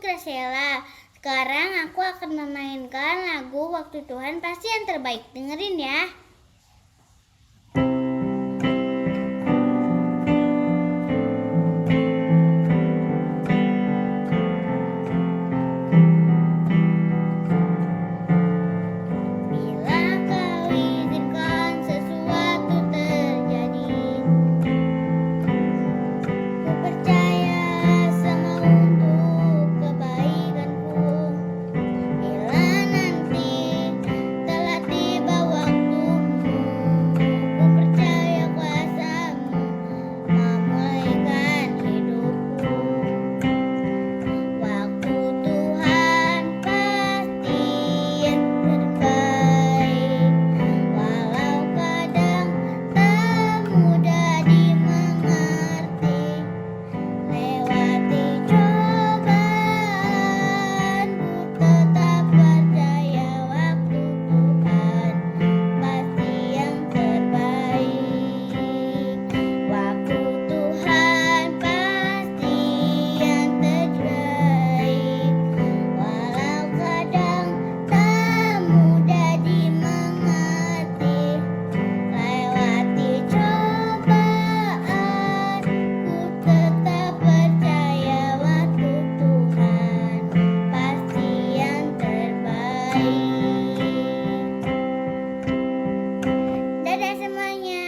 Graciela. Sekarang aku akan memainkan lagu Waktu Tuhan Pasti Yang Terbaik. Dengerin ya. Dadah semuanya.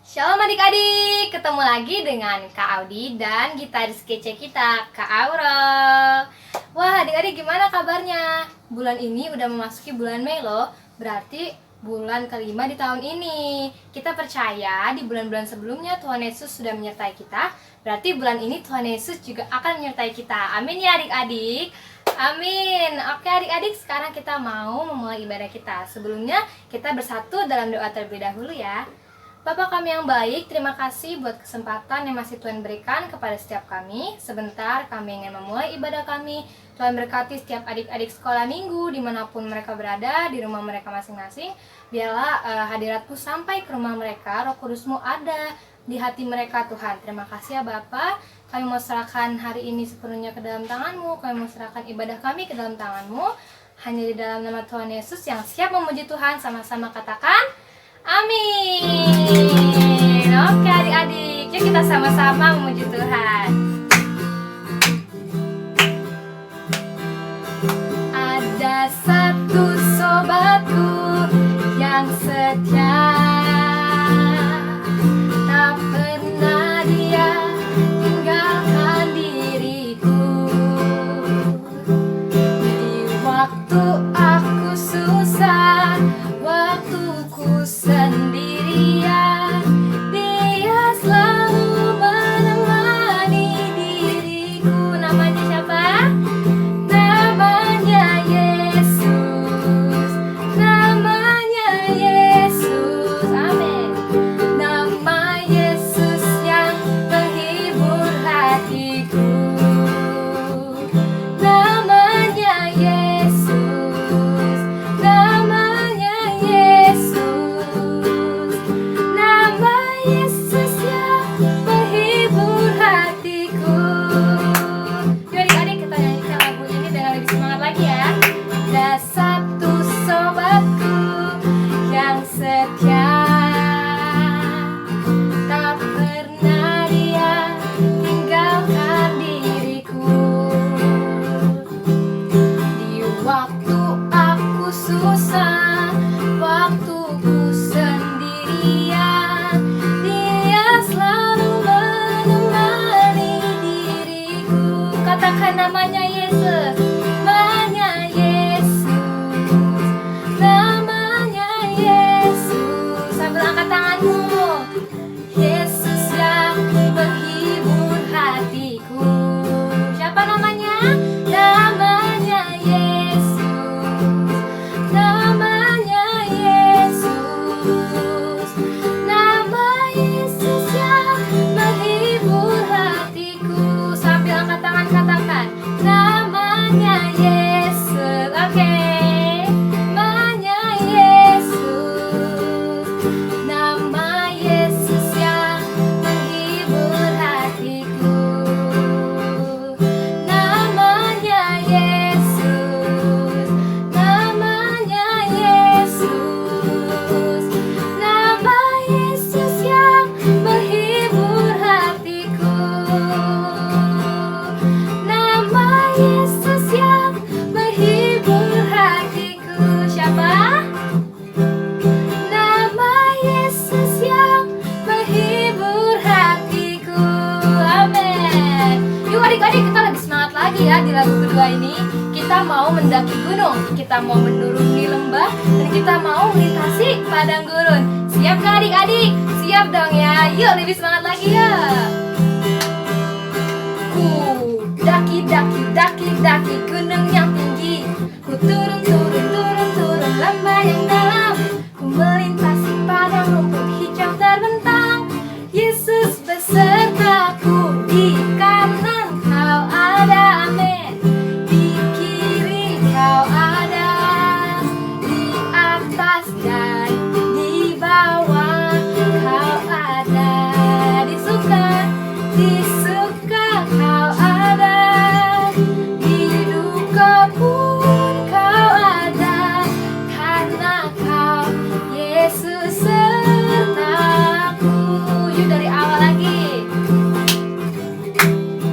Shalom adik-adik, ketemu lagi dengan Kak Audi dan gitaris kece kita, Kak Aurel. Wah adik-adik gimana kabarnya? Bulan ini udah memasuki bulan Mei loh, berarti bulan kelima di tahun ini. Kita percaya di bulan-bulan sebelumnya Tuhan Yesus sudah menyertai kita, berarti bulan ini Tuhan Yesus juga akan menyertai kita. Amin ya adik-adik. Amin. Oke adik-adik, sekarang kita mau memulai ibadah kita. Sebelumnya kita bersatu dalam doa terlebih dahulu ya. Bapa kami yang baik, terima kasih buat kesempatan yang masih Tuhan berikan kepada setiap kami. Sebentar kami ingin memulai ibadah kami. Tuhan berkati setiap adik-adik sekolah minggu dimanapun mereka berada, di rumah mereka masing-masing. Biarlah hadirat-Mu sampai ke rumah mereka, Roh Kudus-Mu ada di hati mereka Tuhan. Terima kasih ya Bapa. Kami mau serahkan hari ini sepenuhnya ke dalam tangan-Mu. Kami mau serahkan ibadah kami ke dalam tangan-Mu. Hanya di dalam nama Tuhan Yesus yang siap memuji Tuhan, sama-sama katakan amin. Oke adik-adik, yuk kita sama-sama memuji Tuhan. Ada satu sobatku yang setia, tak pernah dia tinggalkan diriku. Di waktu aku susah, waktuku sendirian, dia selalu menemani diriku. Namanya siapa? Namanya Yesus. Namanya Yesus. Amin. Nama Yesus yang menghibur hatiku. Namanya Yesus. Namanya Yesus. Nama Yesus yang menghibur hatiku. Yuk adik-adik kita nyanyikan lagu ini dengan lebih semangat lagi ya. Ada satu sobatku yang setia, tak pernah dia tinggalkan diriku. Di waktu aku susah, waktuku sendirian, dia selalu menemani diriku. Katakan namanya Yesus. Namanya Yesus. mendaki gunung, kita mau menuruni lembah, dan kita mau melintasi padang gurun. Siap gak adik-adik? Siap dong ya. Yuk lebih semangat lagi ya. Ku daki daki daki daki gunung yang tinggi, ku turun turun turun turun lembah yang dalam, ku melintasi padang rumput hijau terbentang. Yesus besertaku, di kanan kau ada, amin. Di kiri kau ada, di atas dan di bawah kau ada. Di suka kau ada, di duka pun kau ada, karena kau Yesus sertaku. Yuk dari awal lagi.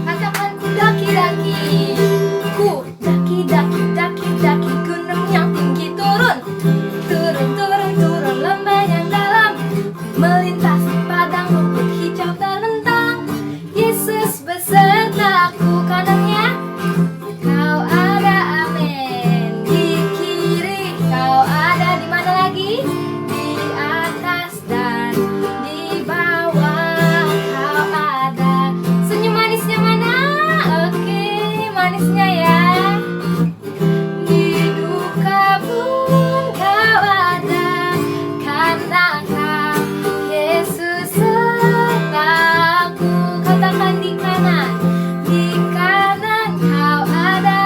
Katakan ku daki daki, ku daki daki daki daki gunung yang tinggi, turun turun turun turun lembah yang dalam, melintasi padang rumput hijau terbentang. Yesus besertaku, kanannya kau ada, amin. Di kiri kau ada, di mana lagi? Di atas dan di bawah kau ada. Senyum manisnya mana? Oke, manisnya ya. Di duka pun kau ada, karena kau Yesus sertaku. Katakan di kanan kau ada,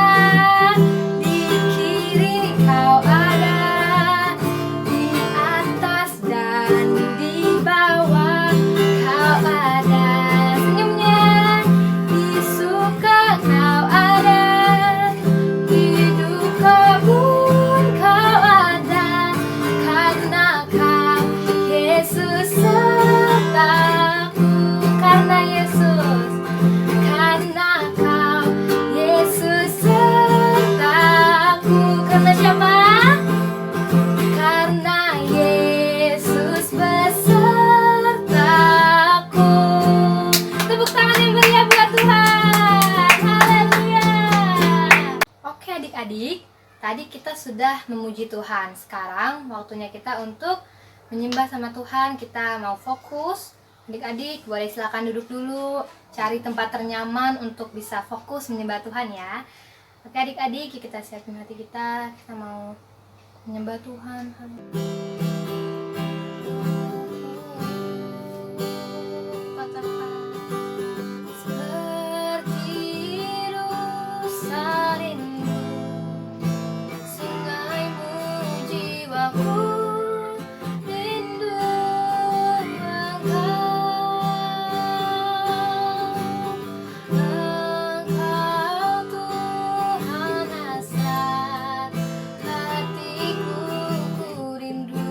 di kiri kau ada, di atas dan di bawah kau ada. Senyumnya, di suka kau ada, di duka pun kau ada, karena kau Yesus sertaku. Karena kau Yesus sertaku. Karena siapa? Karena Yesus besertaku. Tepuk tangan yang meriah buat Tuhan. Haleluya. Oke adik-adik, tadi kita sudah memuji Tuhan. Sekarang waktunya kita untuk menyembah sama Tuhan. Kita mau fokus. Adik-adik boleh silakan duduk dulu, cari tempat ternyaman untuk bisa fokus menyembah Tuhan ya. Oke adik-adik, kita siapin hati kita mau menyembah Tuhan. Seperti rusa rindu, sungaimu jiwaku rindu Engkau. Engkau Tuhan hasrat hatiku, ku rindu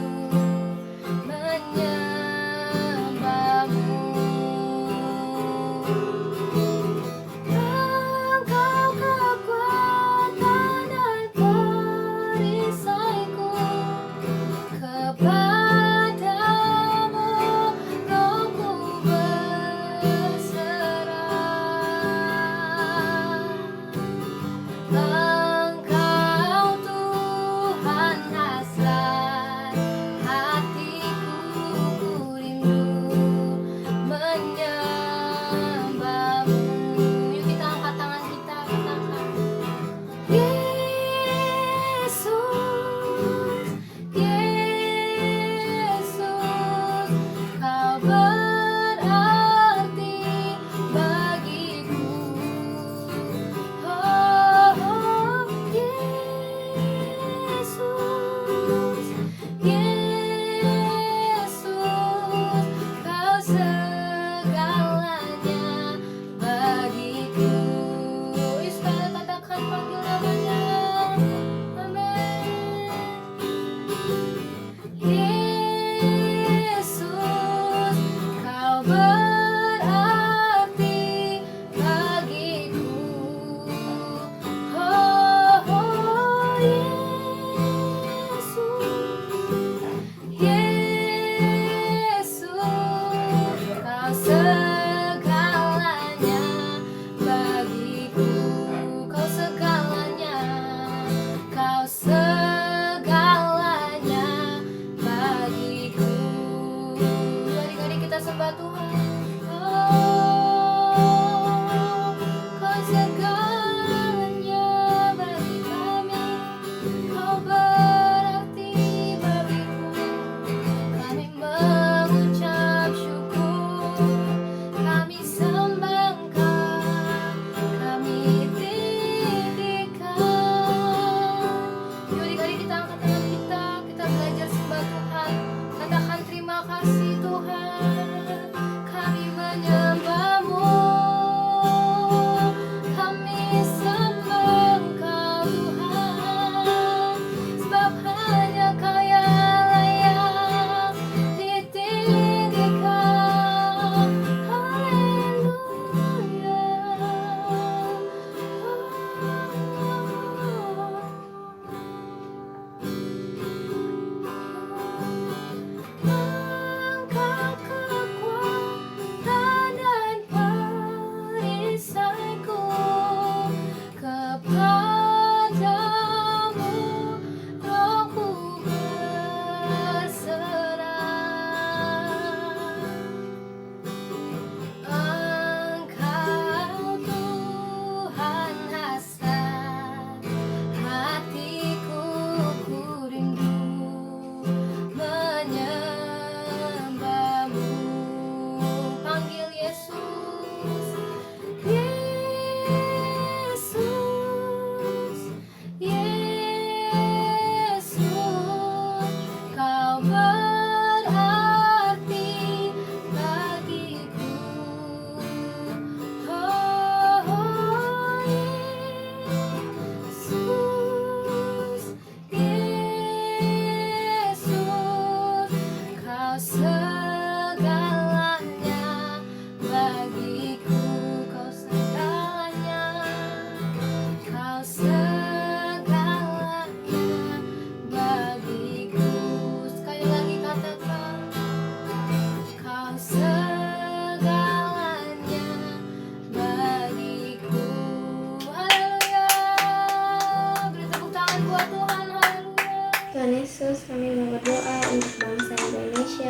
Yesus, kami mau berdoa untuk bangsa Indonesia.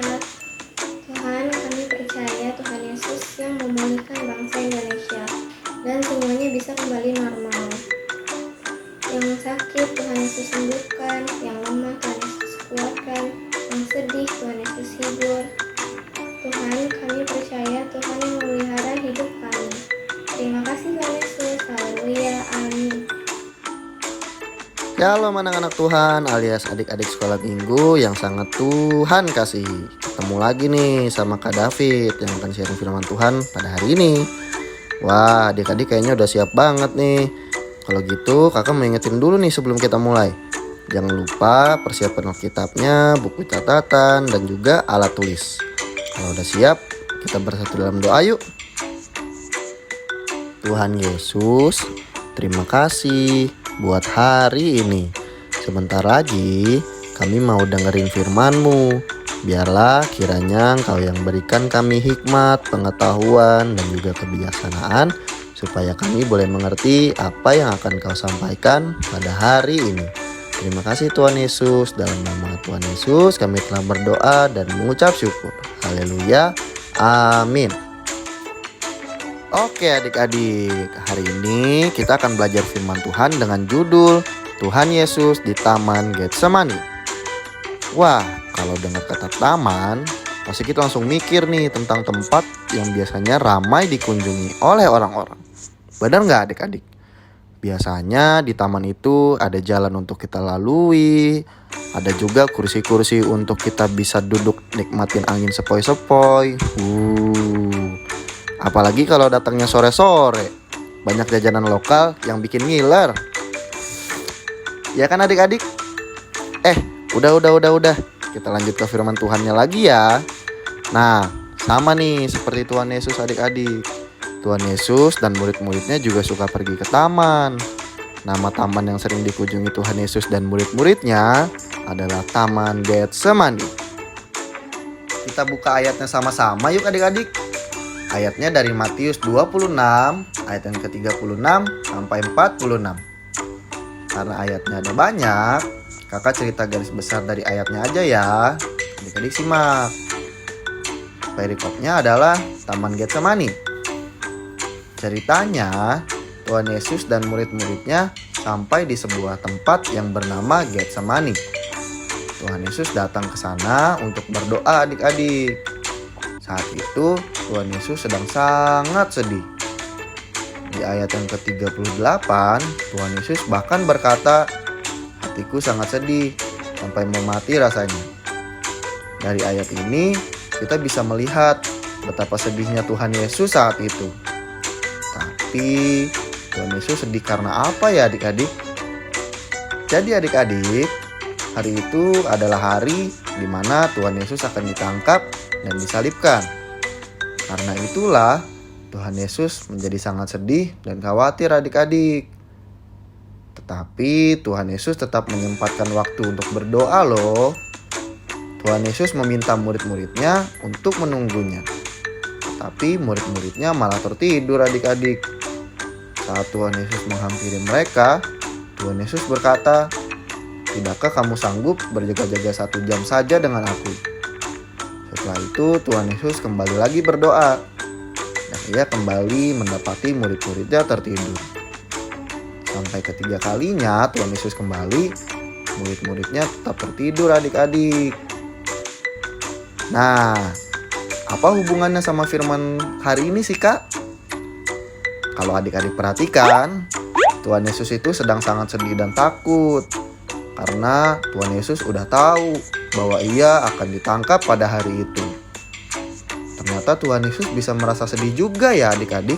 Tuhan, kami percaya Tuhan Yesus yang memulihkan bangsa Indonesia dan semuanya bisa kembali normal. Yang sakit Tuhan Yesus sembuhkan, yang lemah Tuhan Yesus kuatkan, yang sedih Tuhan Yesus hibur. Tuhan, kami percaya Tuhan yang memelihara hidup kami. Terima kasih Tuhan Yesus. Haleluya. Amin. Shalom anak-anak Tuhan alias adik-adik sekolah minggu yang sangat Tuhan kasih. Ketemu lagi nih sama Kak David yang akan sharing firman Tuhan pada hari ini. Wah, adik-adik kayaknya udah siap banget nih. Kalau gitu kakak mau ingetin dulu nih sebelum kita mulai. Jangan lupa persiapkan Alkitabnya, buku catatan, dan juga alat tulis. Kalau udah siap, kita bersatu dalam doa yuk. Tuhan Yesus, terima kasih buat hari ini. Sebentar lagi kami mau dengerin firman-Mu. Biarlah kiranya Engkau yang berikan kami hikmat, pengetahuan, dan juga kebijaksanaan supaya kami boleh mengerti apa yang akan Kau sampaikan pada hari ini. Terima kasih Tuhan Yesus. Dalam nama Tuhan Yesus kami telah berdoa dan mengucap syukur. Haleluya. Amin. Oke adik-adik, hari ini kita akan belajar firman Tuhan dengan judul Tuhan Yesus di Taman Getsemani. Wah, kalau dengar kata taman, pasti kita langsung mikir nih tentang tempat yang biasanya ramai dikunjungi oleh orang-orang. Benar nggak adik-adik? Biasanya di taman itu ada jalan untuk kita lalui, ada juga kursi-kursi untuk kita bisa duduk nikmatin angin sepoi-sepoi. Apalagi kalau datangnya sore-sore, banyak jajanan lokal yang bikin ngiler. Ya kan adik-adik? Udah. Kita lanjut ke firman Tuhannya lagi ya. Nah, sama nih seperti Tuhan Yesus adik-adik. Tuhan Yesus dan murid-muridnya juga suka pergi ke taman. Nama taman yang sering dikunjungi Tuhan Yesus dan murid-muridnya adalah Taman Getsemani. Kita buka ayatnya sama-sama yuk adik-adik. Ayatnya dari Matius 26 ayat yang ke-36 sampai 46. Karena ayatnya ada banyak, kakak cerita garis besar dari ayatnya aja ya. Adik-adik simak. Perikopnya adalah Taman Getsemani. Ceritanya, Tuhan Yesus dan murid-muridnya sampai di sebuah tempat yang bernama Getsemani. Tuhan Yesus datang ke sana untuk berdoa adik-adik. Saat itu Tuhan Yesus sedang sangat sedih. Di ayat yang ke-38, Tuhan Yesus bahkan berkata, "Hatiku sangat sedih, sampai mau mati rasanya." Dari ayat ini, kita bisa melihat betapa sedihnya Tuhan Yesus saat itu. Tapi, Tuhan Yesus sedih karena apa ya adik-adik? Jadi adik-adik, hari itu adalah hari di mana Tuhan Yesus akan ditangkap dan disalibkan. Karena itulah Tuhan Yesus menjadi sangat sedih dan khawatir adik-adik. Tetapi Tuhan Yesus tetap menyempatkan waktu untuk berdoa loh. Tuhan Yesus meminta murid-muridnya untuk menunggunya. Tetapi murid-muridnya malah tertidur adik-adik. Saat Tuhan Yesus menghampiri mereka, Tuhan Yesus berkata, "Tidakkah kamu sanggup berjaga-jaga 1 jam saja dengan aku?" Setelah itu Tuhan Yesus kembali lagi berdoa. Dan ia kembali mendapati murid-muridnya tertidur. Sampai ketiga kalinya Tuhan Yesus kembali, murid-muridnya tetap tertidur adik-adik. Nah, apa hubungannya sama firman hari ini sih kak? Kalau adik-adik perhatikan, Tuhan Yesus itu sedang sangat sedih dan takut. Karena Tuhan Yesus udah tahu bahwa ia akan ditangkap pada hari itu. Ternyata Tuhan Yesus bisa merasa sedih juga ya adik-adik.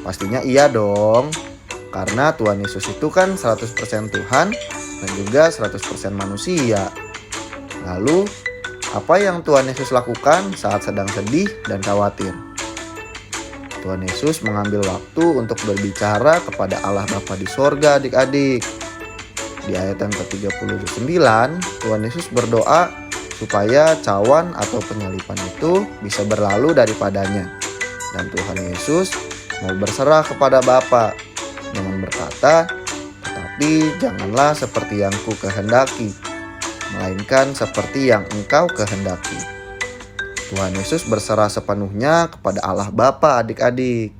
Pastinya iya dong. Karena Tuhan Yesus itu kan 100% Tuhan dan juga 100% manusia. Lalu, apa yang Tuhan Yesus lakukan saat sedang sedih dan khawatir? Tuhan Yesus mengambil waktu untuk berbicara kepada Allah Bapa di sorga adik-adik. Di ayat yang ke-39, Tuhan Yesus berdoa supaya cawan atau penyalipan itu bisa berlalu daripadanya. Dan Tuhan Yesus mau berserah kepada Bapa dengan berkata, "Tetapi janganlah seperti yang ku kehendaki, melainkan seperti yang Engkau kehendaki. Tuhan Yesus berserah sepenuhnya kepada Allah Bapa adik-adik.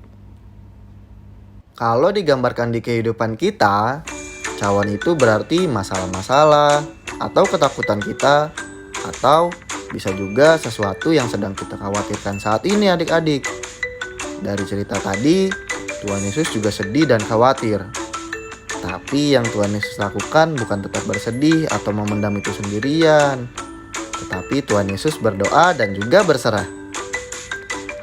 Kalau digambarkan di kehidupan kita, cawan itu berarti masalah-masalah atau ketakutan kita, atau bisa juga sesuatu yang sedang kita khawatirkan saat ini adik-adik. Dari cerita tadi, Tuhan Yesus juga sedih dan khawatir. Tapi yang Tuhan Yesus lakukan bukan tetap bersedih atau memendam itu sendirian. Tetapi Tuhan Yesus berdoa dan juga berserah.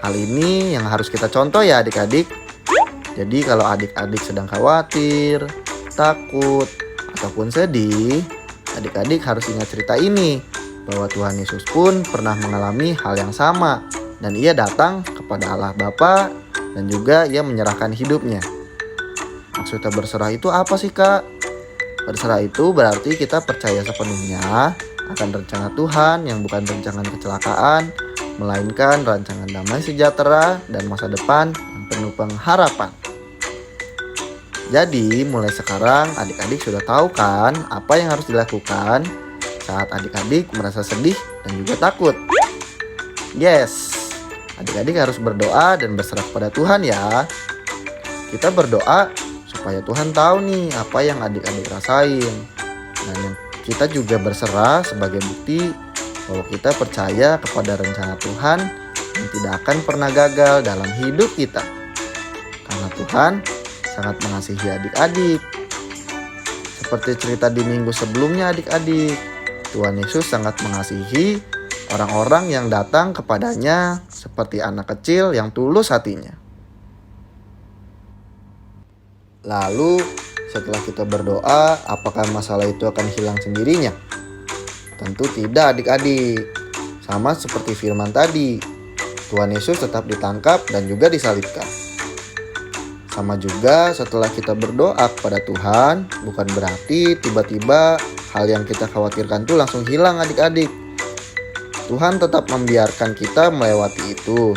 Hal ini yang harus kita contoh ya adik-adik. Jadi kalau adik-adik sedang khawatir, takut, ataupun sedih, adik-adik harus ingat cerita ini, bahwa Tuhan Yesus pun pernah mengalami hal yang sama, dan ia datang kepada Allah Bapa dan juga ia menyerahkan hidupnya. Maksudnya berserah itu apa sih Kak? Berserah itu berarti kita percaya sepenuhnya akan rencana Tuhan yang bukan rancangan kecelakaan, melainkan rancangan damai sejahtera dan masa depan yang penuh pengharapan. Jadi mulai sekarang adik-adik sudah tahu kan apa yang harus dilakukan saat adik-adik merasa sedih dan juga takut. Yes, adik-adik harus berdoa dan berserah kepada Tuhan ya. Kita berdoa supaya Tuhan tahu nih apa yang adik-adik rasain. Dan yang kita juga berserah sebagai bukti bahwa kita percaya kepada rencana Tuhan yang tidak akan pernah gagal dalam hidup kita. Karena Tuhan sangat mengasihi adik-adik. Seperti cerita di minggu sebelumnya adik-adik, Tuhan Yesus sangat mengasihi orang-orang yang datang kepadanya seperti anak kecil yang tulus hatinya. Lalu setelah kita berdoa, apakah masalah itu akan hilang sendirinya? Tentu tidak adik-adik. Sama seperti firman tadi, Tuhan Yesus tetap ditangkap dan juga disalibkan. Sama juga setelah kita berdoa kepada Tuhan, bukan berarti tiba-tiba hal yang kita khawatirkan itu langsung hilang adik-adik. Tuhan tetap membiarkan kita melewati itu.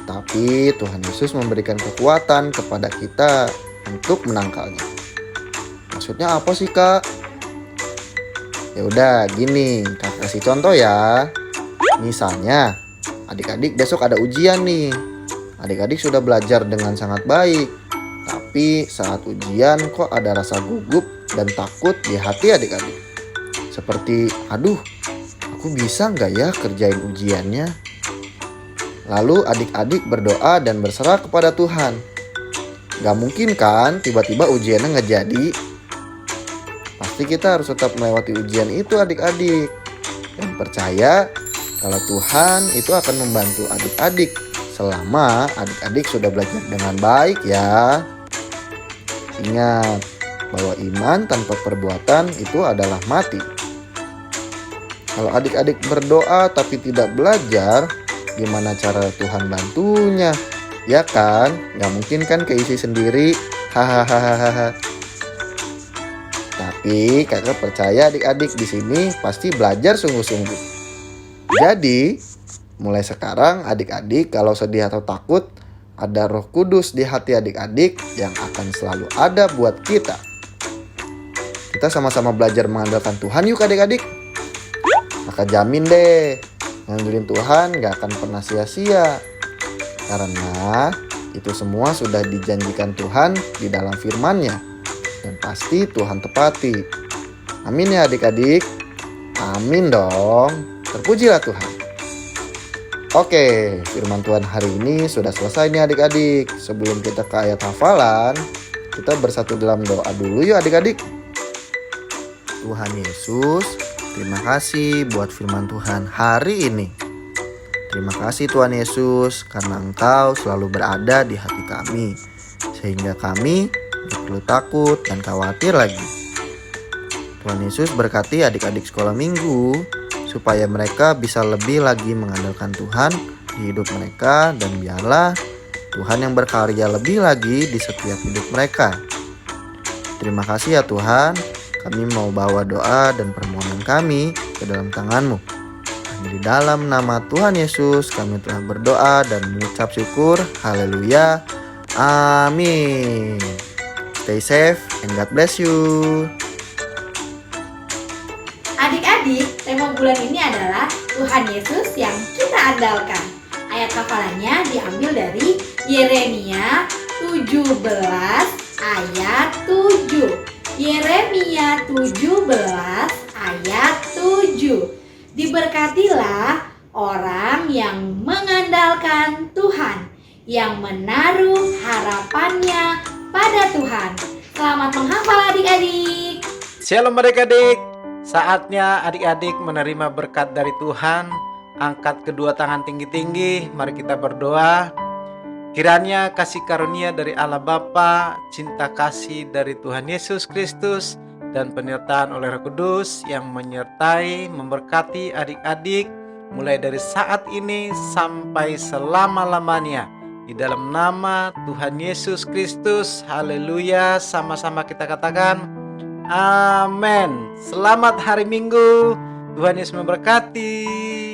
Tapi Tuhan Yesus memberikan kekuatan kepada kita untuk menangkalnya. Maksudnya apa sih Kak? Ya udah gini, Kak kasih contoh ya. Misalnya, adik-adik besok ada ujian nih. Adik-adik sudah belajar dengan sangat baik. Tapi saat ujian kok ada rasa gugup dan takut di hati adik-adik. Seperti, aduh, aku bisa nggak ya kerjain ujiannya? Lalu adik-adik berdoa dan berserah kepada Tuhan. Gak mungkin kan tiba-tiba ujiannya nggak jadi. Pasti kita harus tetap melewati ujian itu adik-adik. Dan percaya kalau Tuhan itu akan membantu adik-adik selama adik-adik sudah belajar dengan baik ya. Ingat bahwa iman tanpa perbuatan itu adalah mati. Kalau adik-adik berdoa tapi tidak belajar, gimana cara Tuhan bantunya? Ya kan, nggak mungkin kan keisi sendiri, hahaha. Tapi kakak percaya adik-adik di sini pasti belajar sungguh-sungguh. Jadi, mulai sekarang adik-adik kalau sedih atau takut, ada Roh Kudus di hati adik-adik yang akan selalu ada buat kita. Kita sama-sama belajar mengandalkan Tuhan yuk adik-adik. Kakak jamin deh, ngandelin Tuhan gak akan pernah sia-sia. Karena itu semua sudah dijanjikan Tuhan di dalam firman-Nya. Dan pasti Tuhan tepati. Amin ya adik-adik. Amin dong. Terpujilah Tuhan. Oke, firman Tuhan hari ini sudah selesai nih adik-adik. Sebelum kita ke ayat hafalan, kita bersatu dalam doa dulu yuk adik-adik. Tuhan Yesus, terima kasih buat firman Tuhan hari ini. Terima kasih Tuhan Yesus karena Engkau selalu berada di hati kami. Sehingga kami tidak perlu takut dan khawatir lagi. Tuhan Yesus berkati adik-adik sekolah minggu supaya mereka bisa lebih lagi mengandalkan Tuhan di hidup mereka. Dan biarlah Tuhan yang berkarya lebih lagi di setiap hidup mereka. Terima kasih ya Tuhan. Kami mau bawa doa dan permohonan kami ke dalam tangan-Mu. Di dalam nama Tuhan Yesus kami telah berdoa dan mengucap syukur. Haleluya. Amin. Stay safe and God bless you. Adik-adik, tema bulan ini adalah Tuhan Yesus yang kita andalkan. Ayat hafalannya diambil dari Yeremia 17 ayat 7. Yeremia 17 ayat 7. Diberkatilah orang yang mengandalkan Tuhan, yang menaruh harapannya pada Tuhan. Selamat menghafal adik-adik. Shalom adik-adik, saatnya adik-adik menerima berkat dari Tuhan. Angkat kedua tangan tinggi-tinggi, mari kita berdoa. Kiranya kasih karunia dari Allah Bapa, cinta kasih dari Tuhan Yesus Kristus, dan penyertaan oleh Roh Kudus yang menyertai, memberkati adik-adik mulai dari saat ini sampai selama-lamanya. Di dalam nama Tuhan Yesus Kristus, haleluya. Sama-sama kita katakan amin. Selamat hari Minggu. Tuhan Yesus memberkati.